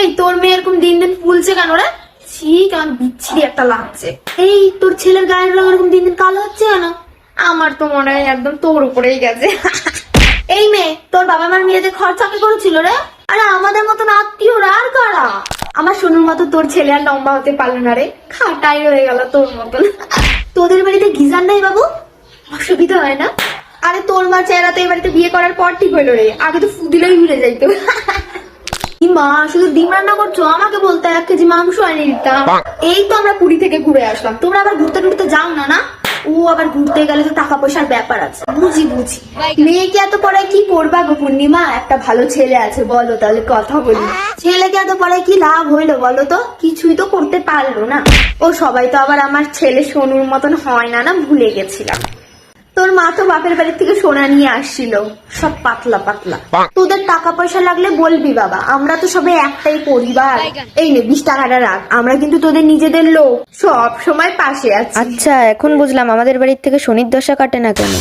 এই তোর মেয়ে এরকম দিন দিন ফুলছে কেন রে? ছি, কেমন বিচ্ছিরি একটা লাগছে। এই তোর ছেলের গায়ের রং এরকম দিন দিন কালো হচ্ছে কেন? আমার তো মনে হয় একদম তোর উপরেই গেছে। এই মেয়ে, তোর বাবা মার মেয়েদের খরচা কে করেছিল রে? আরে আমাদের মতন আত্মীয়রা আর কারা? আমার সোনুর মতো তোর ছেলে আর লম্বা হতে পারলো না রে, খাটাই হয়ে গেল তোর মতন। তোদের বাড়িতে গিজার নাই বাবু? অসুবিধা হয় না? আরে তোর মা চেহারা তো এই বাড়িতে বিয়ে করার পর ঠিক হইলো রে, আগে তো ফুদিলেই ভুলে যাইতো। মা শুধু ডিম রান্না করছো, আমাকে বলতে 1 কেজি মাংস এনে দিতাম। এই তো আমরা পুরী থেকে ঘুরে আসলাম, তোমরা আবার ঘুরতে ঘুরতে যাও না? না, ও আবার ঘুরতে গেলে তো টাকা পয়সার ব্যাপার আছে। বুঝি বুঝি, মেয়েকে এত পড়ায় কি করবা গো পূর্ণিমা? একটা ভালো ছেলে আছে, বলো তাহলে কথা বলি। ছেলেকে এত পড়ায় কি লাভ হইলো বলো তো? কিছুই তো করতে পারলো না। ও সবাই তো আবার আমার ছেলে সোনুর মতন হয় না, না ভুলে গেছিলাম। তোর মা তো বাপের বাড়ি থেকে সোনা নিয়ে আসছিল, সব পাতলা পাতলা। তোদের টাকা পয়সা লাগলে বলবি বাবা, আমরা তো সবাই একটাই পরিবার। এই নে 20 টাকাটা রাখ, আমরা কিন্তু তোদের নিজেদের লোক, সব সময় পাশে আছি। আচ্ছা, এখন বুঝলাম আমাদের বাড়ির থেকে শনির দশা কাটে না কেন।